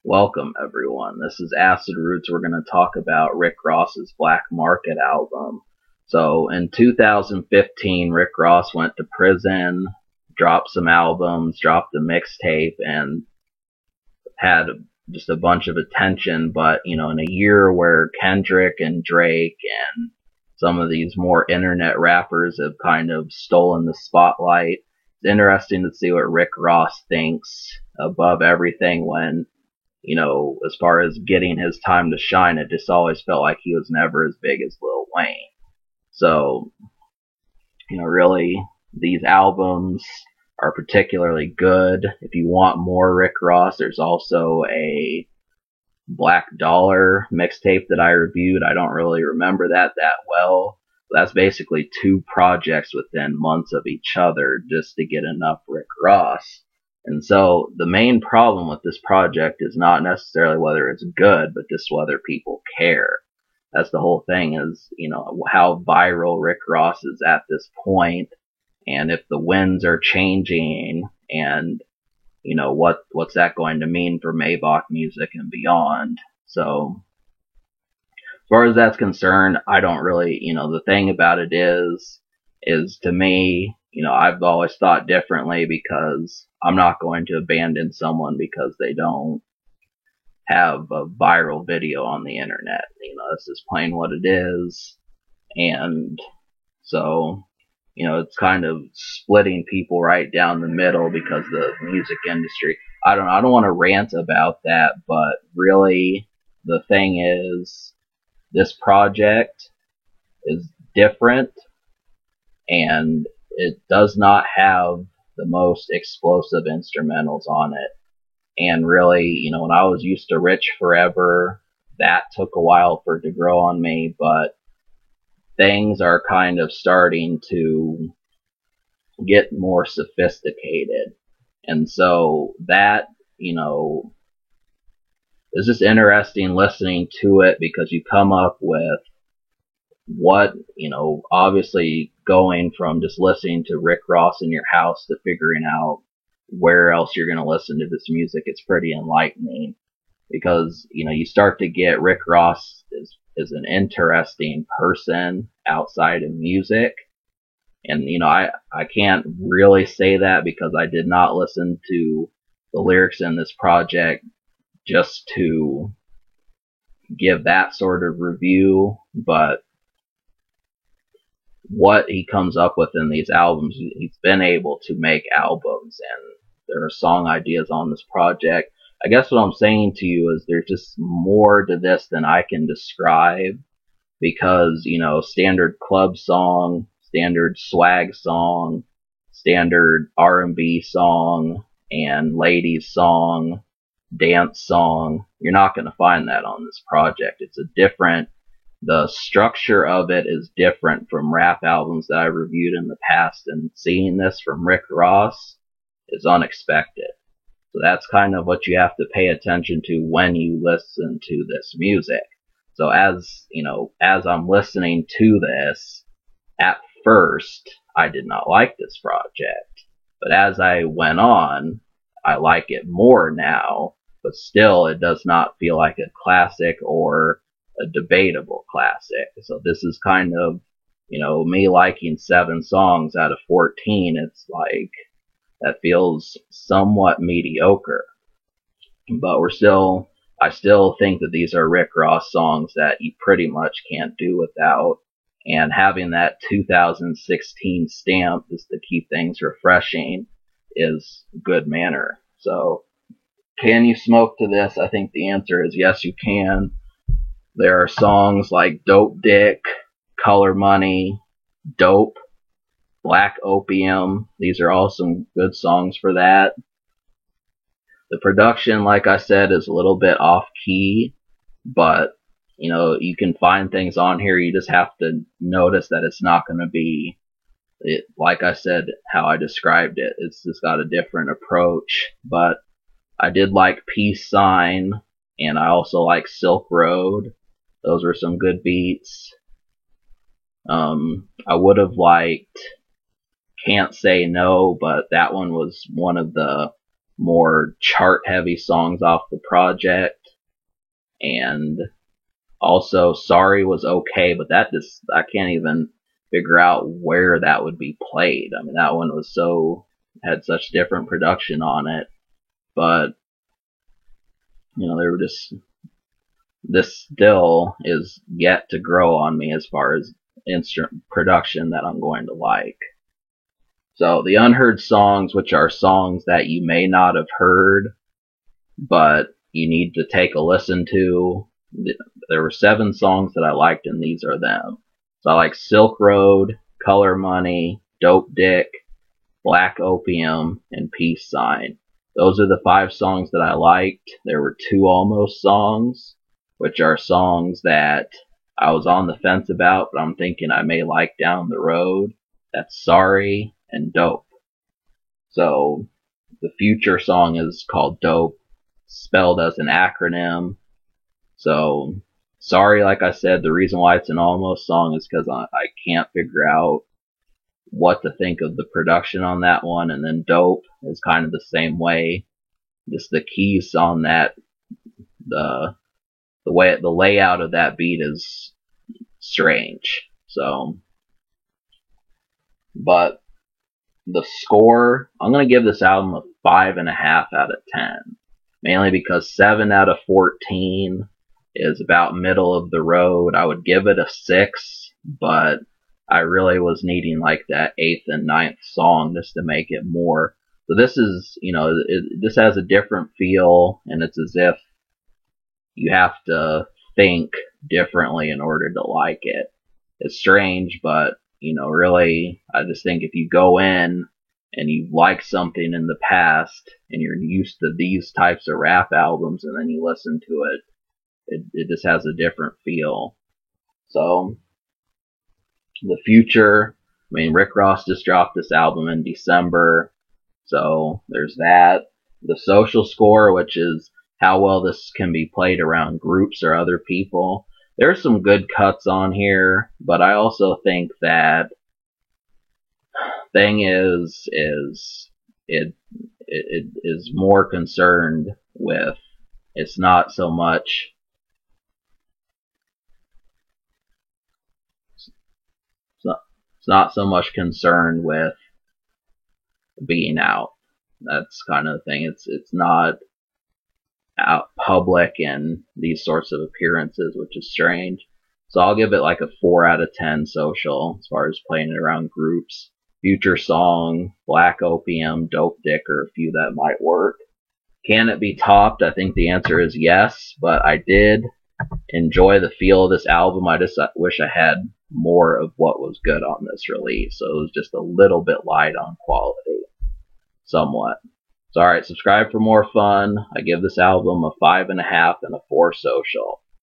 Welcome, everyone. This is Acid Roots. We're going to talk about Rick Ross's Black Market album. So, in 2015, Rick Ross went to prison, dropped some albums, dropped a mixtape, and had just a bunch of attention. But, in a year where Kendrick and Drake and some of these more internet rappers have kind of stolen the spotlight, it's interesting to see what Rick Ross thinks above everything when as far as getting his time to shine, it just always felt like he was never as big as Lil Wayne. So, really, these albums are particularly good. If you want more Rick Ross, there's also a Black Dollar mixtape that I reviewed. I don't really remember that well. That's basically two projects within months of each other just to get enough Rick Ross. And so the main problem with this project is not necessarily whether it's good, but just whether people care. That's the whole thing is, how viral Rick Ross is at this point, and if the winds are changing, and, what's that going to mean for Maybach music and beyond. So, as far as that's concerned, I don't really, the thing about it is to me, I've always thought differently because I'm not going to abandon someone because they don't have a viral video on the internet. This is plain what it is. And so, it's kind of splitting people right down the middle because the music industry, I don't want to rant about that, but really the thing is this project is different and it does not have the most explosive instrumentals on it. And really, when I was used to Rich Forever, that took a while for it to grow on me, but things are kind of starting to get more sophisticated. And so that, is just interesting listening to it because you come up with what, obviously going from just listening to Rick Ross in your house to figuring out where else you're going to listen to this music, it's pretty enlightening because, you start to get Rick Ross is an interesting person outside of music. And, I can't really say that because I did not listen to the lyrics in this project just to give that sort of review, but what he comes up with in these albums, he's been able to make albums, and there are song ideas on this project. I guess what I'm saying to you is there's just more to this than I can describe because, standard club song, standard swag song, standard R&B song, and ladies song, dance song, you're not going to find that on this project. The structure of it is different from rap albums that I reviewed in the past, and seeing this from Rick Ross is unexpected. So that's kind of what you have to pay attention to when you listen to this music. So as I'm listening to this, at first, I did not like this project. But as I went on, I like it more now, but still it does not feel like a classic or a debatable classic. So this is kind of, me liking 7 songs out of 14. It's like, that feels somewhat mediocre. But I still think that these are Rick Ross songs that you pretty much can't do without. And having that 2016 stamp just to keep things refreshing is good manner. So, can you smoke to this? I think the answer is yes, you can. There are songs like Dope Dick, Color Money, Dope, Black Opium. These are all some good songs for that. The production, like I said, is a little bit off key, but you can find things on here. You just have to notice that it's not going to be like I said, how I described it. It's just got a different approach, but I did like Peace Sign, and I also like Silk Road. Those were some good beats. I would have liked Can't Say No, but that one was one of the more chart heavy songs off the project. And also Sorry was okay, but that just, I can't even figure out where that would be played. I mean, that one was had such different production on it, but they were just, this still is yet to grow on me as far as instrument production that I'm going to like. So the unheard songs, which are songs that you may not have heard, but you need to take a listen to. There were 7 songs that I liked, and these are them. So I like Silk Road, Color Money, Dope Dick, Black Opium, and Peace Sign. Those are the 5 songs that I liked. There were 2 almost songs, which are songs that I was on the fence about, but I'm thinking I may like down the road. That's Sorry and Dope. So the Future song is called Dope, spelled as an acronym. So Sorry, like I said, the reason why it's an almost song is because I can't figure out what to think of the production on that one. And then Dope is kind of the same way. Just the keys on that, the way the layout of that beat is strange. So, but the score, I'm gonna give this album a 5.5 out of 10, mainly because 7 out of 14 is about middle of the road. I would give it a 6, but I really was needing like that 8th and 9th song just to make it more. So this is, this has a different feel, and it's as if you have to think differently in order to like it. It's strange, but really, I just think if you go in and you like something in the past and you're used to these types of rap albums, and then you listen to it just has a different feel. So the Future, I mean, Rick Ross just dropped this album in December, so there's that. The Social Score, which is how well this can be played around groups or other people. There's some good cuts on here, but I also think that thing is it is more concerned with, it's not so much it's not so much concerned with being out. That's kind of the thing. It's not out public and these sorts of appearances, which is strange. So I'll give it like a 4 out of 10 social as far as playing it around groups. Future song, Black Opium, Dope Dick are a few that might work. Can it be topped? I think the answer is yes, but I did enjoy the feel of this album. I just wish I had more of what was good on this release. So it was just a little bit light on quality. Somewhat. So alright, subscribe for more fun. I give this album a 5.5 and a 4 social.